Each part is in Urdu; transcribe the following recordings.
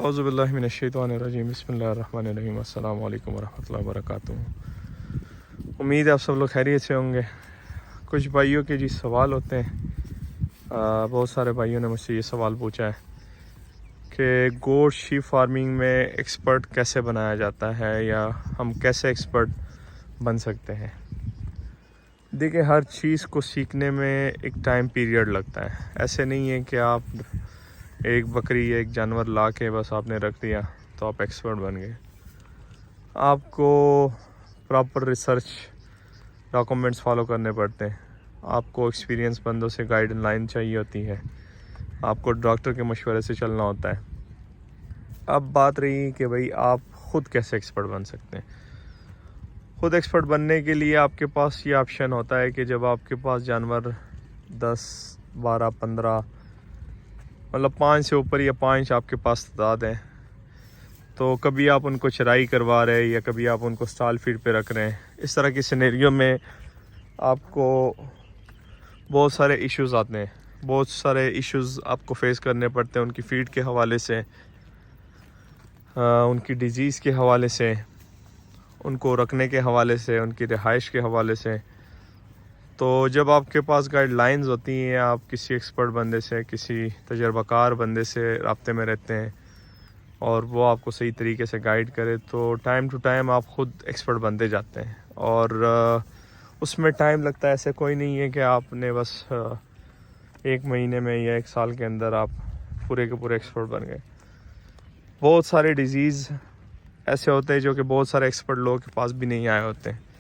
اعوذ باللہ من الشیطان الرجیم بسم اللہ الرحمن الرحیم السلام علیکم ورحمۃ اللہ وبرکاتہ۔ امید ہے آپ سب لوگ خیریت سے ہوں گے۔ کچھ بھائیوں کے سوال ہوتے ہیں، بہت سارے بھائیوں نے مجھ سے یہ سوال پوچھا ہے کہ گوشت شیپ فارمنگ میں ایکسپرٹ کیسے بنایا جاتا ہے یا ہم کیسے ایکسپرٹ بن سکتے ہیں۔ دیکھیں، ہر چیز کو سیکھنے میں ایک ٹائم پیریڈ لگتا ہے۔ ایسے نہیں ہے کہ آپ ایک بکری ایک جانور لا کے بس آپ نے رکھ دیا تو آپ ایکسپرٹ بن گئے۔ آپ کو پراپر ریسرچ ڈاکومنٹس فالو کرنے پڑتے ہیں، آپ کو ایکسپیرینس بندوں سے گائیڈ لائن چاہیے ہوتی ہے، آپ کو ڈاکٹر کے مشورے سے چلنا ہوتا ہے۔ اب بات رہی کہ بھئی آپ خود کیسے ایکسپرٹ بن سکتے ہیں۔ خود ایکسپرٹ بننے کے لیے آپ کے پاس یہ آپشن ہوتا ہے کہ جب آپ کے پاس جانور 10 12 15 مطلب 5 سے اوپر یا 5 آپ کے پاس تعداد ہیں، تو کبھی آپ ان کو چرائی کروا رہے ہیں یا کبھی آپ ان کو اسٹال فیڈ پہ رکھ رہے ہیں۔ اس طرح کی سینیریو میں آپ کو بہت سارے ایشوز آتے ہیں، بہت سارے ایشوز آپ کو فیس کرنے پڑتے ہیں، ان کی فیڈ کے حوالے سے، ان کی ڈیزیز کے حوالے سے، ان کو رکھنے کے حوالے سے، ان کی رہائش کے حوالے سے۔ تو جب آپ کے پاس گائیڈ لائنز ہوتی ہیں، آپ کسی ایکسپرٹ بندے سے، کسی تجربہ کار بندے سے رابطے میں رہتے ہیں اور وہ آپ کو صحیح طریقے سے گائیڈ کرے، تو ٹائم ٹو ٹائم آپ خود ایکسپرٹ بنتے جاتے ہیں۔ اور اس میں ٹائم لگتا ہے، ایسے کوئی نہیں ہے کہ آپ نے بس 1 مہینے میں یا 1 سال کے اندر آپ پورے کے پورے ایکسپرٹ بن گئے۔ بہت سارے ڈیزیز ایسے ہوتے ہیں جو کہ بہت سارے ایکسپرٹ لوگوں کے پاس بھی نہیں آئے ہوتے ہیں،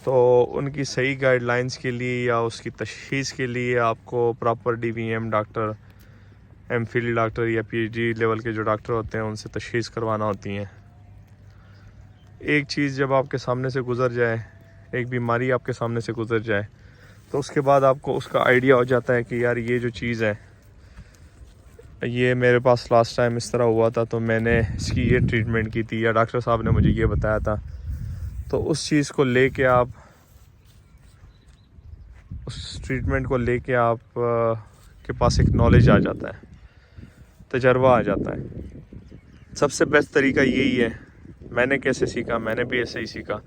تو ان کی صحیح گائیڈ لائنز کے لیے یا اس کی تشخیص کے لیے آپ کو proper DVM doctor, M Phil doctor یا PhD لیول کے جو ڈاکٹر ہوتے ہیں ان سے تشخیص کروانا ہوتی ہیں۔ ایک چیز جب آپ کے سامنے سے گزر جائے، ایک بیماری آپ کے سامنے سے گزر جائے، تو اس کے بعد آپ کو اس کا آئیڈیا ہو جاتا ہے کہ یار یہ جو چیز ہے، یہ میرے پاس لاسٹ ٹائم اس طرح ہوا تھا تو میں نے اس کی یہ ٹریٹمنٹ کی تھی، یا ڈاکٹر صاحب نے مجھے یہ بتایا تھا۔ تو اس چیز کو لے کے آپ، اس ٹریٹمنٹ کو لے کے آپ کے پاس ایک نالج آ جاتا ہے، تجربہ آ جاتا ہے۔ سب سے بیسٹ طریقہ یہی ہے۔ میں نے کیسے سیکھا؟ میں نے بھی ایسے ہی سیکھا،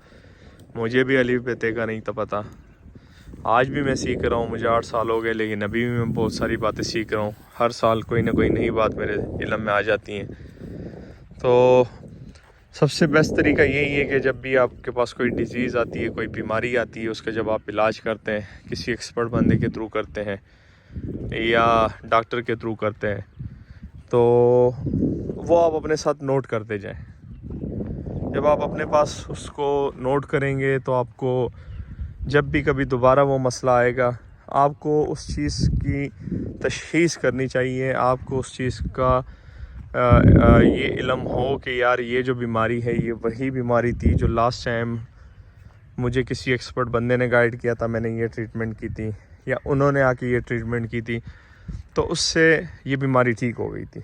مجھے بھی الف بے تے کا نہیں تھا پتہ۔ آج بھی میں سیکھ رہا ہوں، مجھے 8 سال ہو گئے، لیکن ابھی بھی میں بہت ساری باتیں سیکھ رہا ہوں۔ ہر سال کوئی نہ کوئی نئی بات میرے علم میں آ جاتی ہیں۔ تو سب سے بیسٹ طریقہ یہی ہے کہ جب بھی آپ کے پاس کوئی ڈیزیز آتی ہے، کوئی بیماری آتی ہے، اس کا جب آپ علاج کرتے ہیں، کسی ایکسپرٹ بندے کے تھرو کرتے ہیں یا ڈاکٹر کے تھرو کرتے ہیں، تو وہ آپ اپنے ساتھ نوٹ کرتے جائیں۔ جب آپ اپنے پاس اس کو نوٹ کریں گے تو آپ کو جب بھی کبھی دوبارہ وہ مسئلہ آئے گا، آپ کو اس چیز کی تشخیص کرنی چاہیے، آپ کو اس چیز کا یہ علم ہو کہ یار یہ جو بیماری ہے یہ وہی بیماری تھی جو لاسٹ ٹائم مجھے کسی ایکسپرٹ بندے نے گائیڈ کیا تھا، میں نے یہ ٹریٹمنٹ کی تھی یا انہوں نے آ کے یہ ٹریٹمنٹ کی تھی، تو اس سے یہ بیماری ٹھیک ہو گئی تھی۔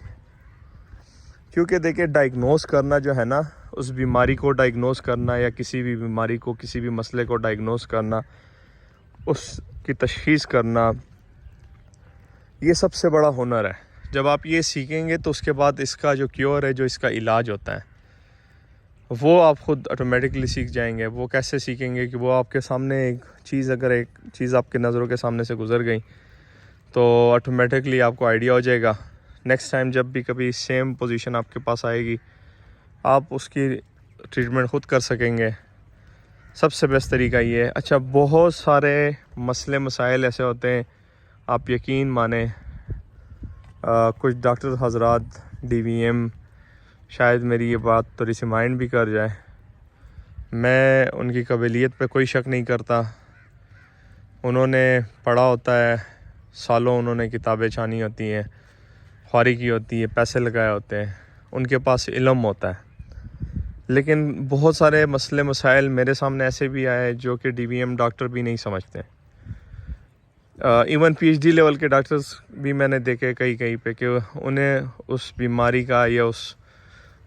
کیونکہ دیکھیں، ڈائگنوز کرنا جو ہے نا، اس بیماری کو ڈائگنوز کرنا یا کسی بھی بیماری کو، کسی بھی مسئلے کو ڈائگنوز کرنا، اس کی تشخیص کرنا، یہ سب سے بڑا ہنر ہے۔ جب آپ یہ سیکھیں گے تو اس کے بعد اس کا جو کیور ہے، جو اس کا علاج ہوتا ہے، وہ آپ خود آٹومیٹکلی سیکھ جائیں گے۔ وہ کیسے سیکھیں گے کہ وہ آپ کے سامنے ایک چیز، اگر ایک چیز آپ کے نظروں کے سامنے سے گزر گئی تو آٹومیٹکلی آپ کو آئیڈیا ہو جائے گا۔ نیکسٹ ٹائم جب بھی کبھی سیم پوزیشن آپ کے پاس آئے گی، آپ اس کی ٹریٹمنٹ خود کر سکیں گے۔ سب سے بیسٹ طریقہ یہ ہے۔ اچھا، بہت سارے مسئلے مسائل ایسے ہوتے ہیں، آپ یقین مانیں، کچھ ڈاکٹر حضرات DVM شاید میری یہ بات تھوڑی سی مائنڈ بھی کر جائے، میں ان کی قابلیت پہ کوئی شک نہیں کرتا۔ انہوں نے پڑھا ہوتا ہے، سالوں انہوں نے کتابیں چھانی ہوتی ہیں، خواری کی ہوتی ہے، پیسے لگائے ہوتے ہیں، ان کے پاس علم ہوتا ہے۔ لیکن بہت سارے مسئلے مسائل میرے سامنے ایسے بھی آئے جو کہ DVM ڈاکٹر بھی نہیں سمجھتے۔ ایون PhD لیول کے ڈاکٹرز بھی میں نے دیکھے کئی پہ کہ انہیں اس بیماری کا یا اس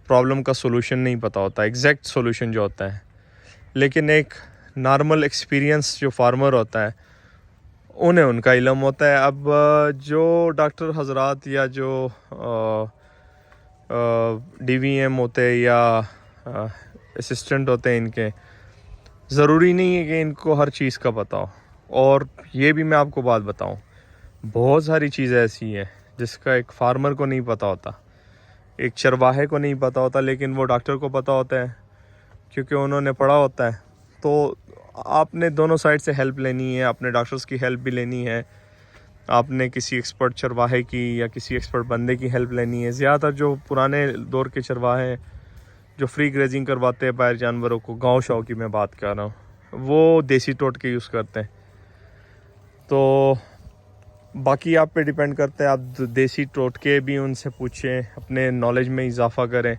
پرابلم کا سولوشن نہیں پتہ ہوتا، ایگزیکٹ سولوشن جو ہوتا ہے۔ لیکن ایک نارمل ایکسپیرینس جو فارمر ہوتا ہے، انہیں ان کا علم ہوتا ہے۔ اب جو ڈاکٹر حضرات یا جو DVM ہوتے یا اسسٹنٹ ہوتے ہیں ان کے، ضروری نہیں ہے کہ ان کو ہر چیز کا پتہ ہو. اور یہ بھی میں آپ کو بات بتاؤں، بہت ساری چیزیں ایسی ہیں جس کا ایک فارمر کو نہیں پتہ ہوتا، ایک چرواہے کو نہیں پتہ ہوتا، لیکن وہ ڈاکٹر کو پتہ ہوتا ہے کیونکہ انہوں نے پڑھا ہوتا ہے. تو آپ نے دونوں سائڈ سے ہیلپ لینی ہے، اپنے ڈاکٹرز کی ہیلپ بھی لینی ہے، آپ نے کسی ایکسپرٹ چرواہے کی یا کسی ایکسپرٹ بندے کی ہیلپ لینی ہے. زیادہ تر جو پرانے دور کے چرواہے ہیں جو فری گریزنگ کرواتے ہیں باہر جانوروں کو، گاؤں شاؤں کی میں بات کر رہا ہوں، وہ دیسی ٹوٹکے یوز کرتے ہیں. تو باقی آپ پہ ڈیپینڈ کرتا ہے، آپ دیسی ٹوٹکے بھی ان سے پوچھیں، اپنے نالج میں اضافہ کریں،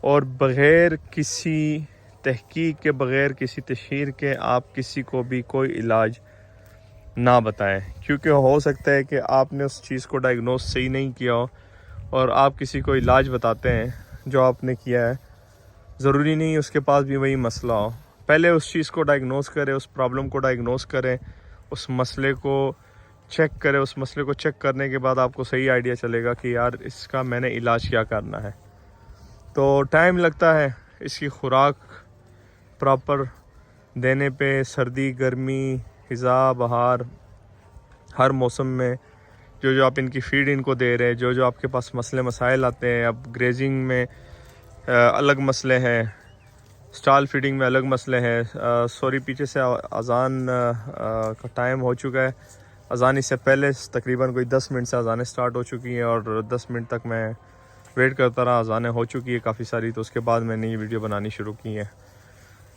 اور بغیر کسی تحقیق کے، بغیر کسی تشہیر کے آپ کسی کو بھی کوئی علاج نہ بتائیں. کیونکہ ہو سکتا ہے کہ آپ نے اس چیز کو ڈائگنوز صحیح نہیں کیا ہو اور آپ کسی کو علاج بتاتے ہیں جو آپ نے کیا ہے، ضروری نہیں اس کے پاس بھی وہی مسئلہ ہو. پہلے اس چیز کو ڈائگنوز کریں، اس پرابلم کو ڈائگنوز کریں، اس مسئلے کو چیک کریں. اس مسئلے کو چیک کرنے کے بعد آپ کو صحیح آئیڈیا چلے گا کہ یار اس کا میں نے علاج کیا کرنا ہے. تو ٹائم لگتا ہے اس کی خوراک پراپر دینے پہ، سردی گرمی خزاں بہار ہر موسم میں جو آپ ان کی فیڈ ان کو دے رہے ہیں، جو آپ کے پاس مسئلے مسائل آتے ہیں. اب گریزنگ میں الگ مسئلے ہیں، سٹال فیڈنگ میں الگ مسئلے ہیں. سوری پیچھے سے اذان کا ٹائم ہو چکا ہے. اذان اس سے پہلے تقریباً کوئی 10 منٹ سے اذانیں سٹارٹ ہو چکی ہیں، اور 10 منٹ تک میں ویٹ کرتا رہا. اذانیں ہو چکی ہے کافی ساری، تو اس کے بعد میں نے یہ ویڈیو بنانی شروع کی ہے.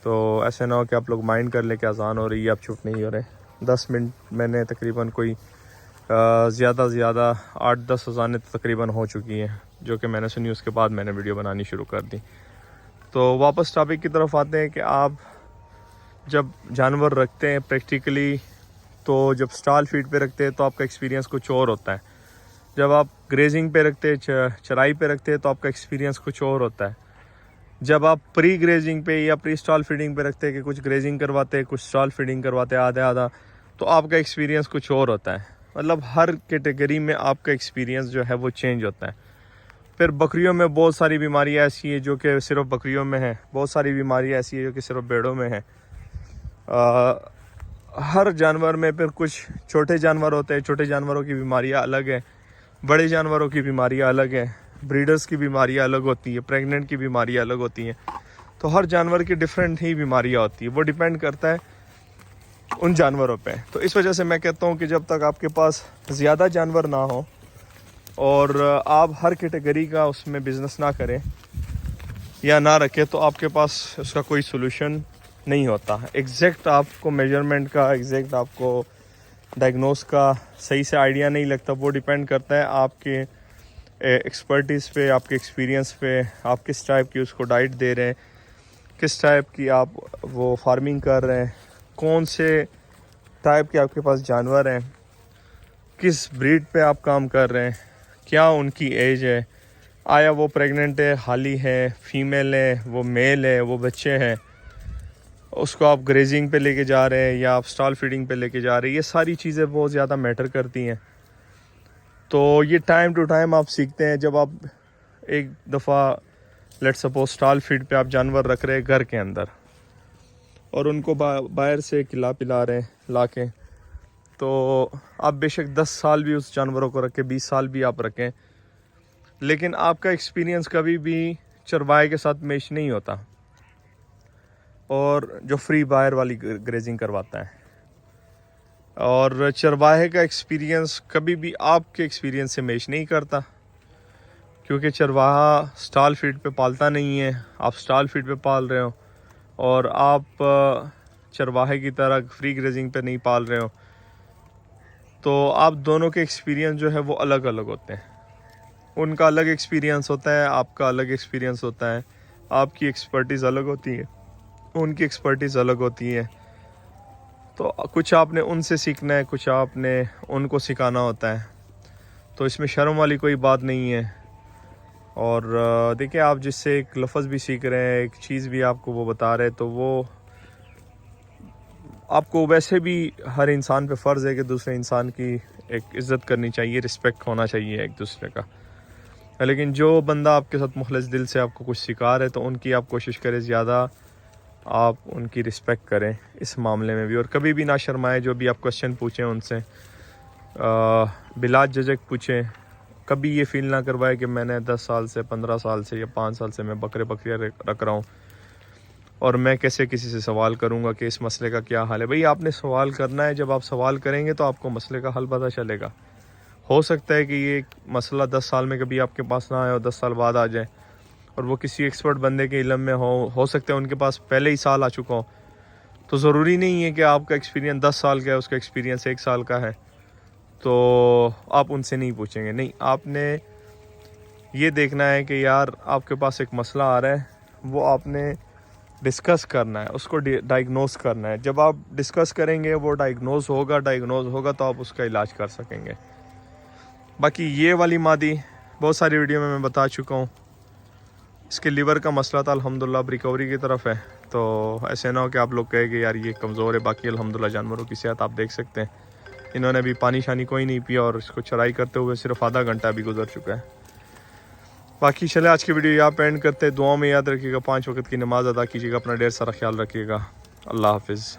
تو ایسے نہ ہو کہ آپ لوگ مائنڈ کر لیں کہ اذان ہو رہی ہے آپ چپ نہیں ہو رہے. 10 منٹ میں نے تقریباً کوئی زیادہ 8-10 اذانیں تقریباً ہو چکی ہیں جو کہ میں نے سنی. اس کے بعد میں نے ویڈیو بنانی شروع کر دی. تو واپس ٹاپک کی طرف آتے ہیں کہ آپ جب جانور رکھتے ہیں پریکٹیکلی، تو جب سٹال فیڈ پہ رکھتے ہیں تو آپ کا ایکسپیرینس کچھ اور ہوتا ہے. جب آپ گریزنگ پہ رکھتے ہیں، چرائی پہ رکھتے ہیں، تو آپ کا ایکسپیرینس کچھ اور ہوتا ہے. جب آپ پری گریزنگ پہ یا پری سٹال فیڈنگ پہ رکھتے ہیں کہ کچھ گریزنگ کرواتے ہیں، کچھ سٹال فیڈنگ کرواتے ہیں آدھا، تو آپ کا ایکسپیرینس کچھ اور ہوتا ہے. مطلب ہر کیٹیگری میں آپ کا ایکسپیرینس جو ہے وہ چینج ہوتا ہے. پھر بکریوں میں بہت ساری بیماریاں ایسی ہیں جو کہ صرف بکریوں میں ہیں، بہت ساری بیماریاں ایسی ہیں جو کہ صرف بھیڑوں میں ہیں. ہر جانور میں پھر کچھ چھوٹے جانور ہوتے ہیں، چھوٹے جانوروں کی بیماریاں الگ ہیں، بڑے جانوروں کی بیماریاں الگ ہیں، بریڈرز کی بیماریاں الگ ہوتی ہیں، پریگننٹ کی بیماریاں الگ ہوتی ہیں. تو ہر جانور کی ڈفرینٹ ہی بیماریاں ہوتی ہیں، وہ ڈیپینڈ کرتا ہے ان جانوروں پہ. تو اس وجہ سے میں کہتا ہوں کہ جب تک آپ کے پاس زیادہ جانور نہ ہوں اور آپ ہر کیٹیگری کا اس میں بزنس نہ کریں یا نہ رکھیں، تو آپ کے پاس اس کا کوئی سولوشن نہیں ہوتا. ایگزیکٹ آپ کو میجرمنٹ کا، ایگزیکٹ آپ کو ڈائگنوز کا صحیح سے آئیڈیا نہیں لگتا. وہ ڈیپینڈ کرتا ہے آپ کے ایکسپرٹیز پہ، آپ کے ایکسپیرینس پہ، آپ کس ٹائپ کی اس کو ڈائٹ دے رہے ہیں، کس ٹائپ کی آپ وہ فارمنگ کر رہے ہیں، کون سے ٹائپ کے آپ کے پاس جانور ہیں، کس بریڈ پہ آپ کام کر رہے ہیں، کیا ان کی ایج ہے، آیا وہ پریگننٹ ہے، حالی ہے، فیمیل ہے، وہ میل ہے، وہ بچے ہیں، اس کو آپ گریزنگ پہ لے کے جا رہے ہیں یا آپ سٹال فیڈنگ پہ لے کے جا رہے ہیں. یہ ساری چیزیں بہت زیادہ میٹر کرتی ہیں. تو یہ ٹائم ٹو ٹائم آپ سیکھتے ہیں. جب آپ ایک دفعہ لیٹ سپوز سٹال فیڈ پہ آپ جانور رکھ رہے ہیں گھر کے اندر اور ان کو باہر سے کھلا پلا رہے ہیں لا کے، تو آپ بے شک 10 سال بھی اس جانوروں کو رکھیں، 20 سال بھی آپ رکھیں، لیکن آپ کا ایکسپیرینس کبھی بھی چرواہے کے ساتھ میچ نہیں ہوتا اور جو فری باہر والی گریزنگ کرواتا ہے. اور چرواہے کا ایکسپیرینس کبھی بھی آپ کے ایکسپیرینس سے میچ نہیں کرتا، کیونکہ چرواہا سٹال فیڈ پہ پالتا نہیں ہے، آپ سٹال فیڈ پہ پال رہے ہو، اور آپ چرواہے کی طرح فری گریزنگ پہ نہیں پال رہے ہو. تو آپ دونوں کے ایکسپیرینس جو ہے وہ الگ الگ ہوتے ہیں. ان کا الگ ایکسپیرینس ہوتا ہے، آپ کا الگ ایکسپیرینس ہوتا ہے، آپ کی ایکسپرٹیز الگ ہوتی ہے، ان کی ایکسپرٹیز الگ ہوتی ہے. تو کچھ آپ نے ان سے سیکھنا ہے، کچھ آپ نے ان کو سکھانا ہوتا ہے. تو اس میں شرم والی کوئی بات نہیں ہے. اور دیکھیں، آپ جس سے ایک لفظ بھی سیکھ رہے ہیں، ایک چیز بھی آپ کو وہ بتا رہے، تو وہ آپ کو ویسے بھی ہر انسان پہ فرض ہے کہ دوسرے انسان کی ایک عزت کرنی چاہیے، رسپیکٹ ہونا چاہیے ایک دوسرے کا. لیکن جو بندہ آپ کے ساتھ مخلص دل سے آپ کو کچھ سکھا رہے تو ان کی آپ کوشش کریں زیادہ آپ ان کی رسپیکٹ کریں اس معاملے میں بھی، اور کبھی بھی نہ شرمائیں. جو بھی آپ کوشچن پوچھیں ان سے بلا جھجک پوچھیں. کبھی یہ فیل نہ کروائے کہ میں نے 10 سال سے 15 سال سے یا 5 سال سے میں بکریاں رکھ رہا ہوں اور میں کیسے کسی سے سوال کروں گا کہ اس مسئلے کا کیا حل ہے. بھئی آپ نے سوال کرنا ہے، جب آپ سوال کریں گے تو آپ کو مسئلے کا حل پتہ چلے گا. ہو سکتا ہے کہ یہ مسئلہ 10 سال میں کبھی آپ کے پاس نہ آئے اور 10 سال بعد آ جائے، اور وہ کسی ایکسپرٹ بندے کے علم میں ہو سکتا ہے ان کے پاس پہلے ہی سال آ چکا ہو. تو ضروری نہیں ہے کہ آپ کا ایکسپیرینس 10 سال کا ہے، اس کا ایکسپیرینس 1 سال کا ہے تو آپ ان سے نہیں پوچھیں گے. نہیں، آپ نے یہ دیکھنا ہے کہ یار آپ کے پاس ایک مسئلہ آ رہا ہے، وہ آپ نے ڈسکس کرنا ہے، اس کو ڈائگنوز کرنا ہے. جب آپ ڈسکس کریں گے وہ ڈائگنوز ہوگا تو آپ اس کا علاج کر سکیں گے. باقی یہ والی مادی بہت ساری ویڈیو میں بتا چکا ہوں. اس کے لیور کا مسئلہ تھا، الحمدللہ اب ریکوری کی طرف ہے. تو ایسے نہ ہو کہ آپ لوگ کہیں کہ یار یہ کمزور ہے. باقی الحمدللہ جانوروں کی صحت آپ دیکھ سکتے ہیں، انہوں نے ابھی پانی شانی کوئی نہیں پیا اور اس کو چرائی کرتے ہوئے صرف آدھا گھنٹہ بھی گزر چکا ہے. باقی چلے آج کی ویڈیو یہاں پہ اینڈ کرتے ہیں. دعاؤں میں یاد رکھیے گا، 5 وقت کی نماز ادا کیجیے گا، اپنا ڈھیر سارا خیال رکھیے گا. اللہ حافظ.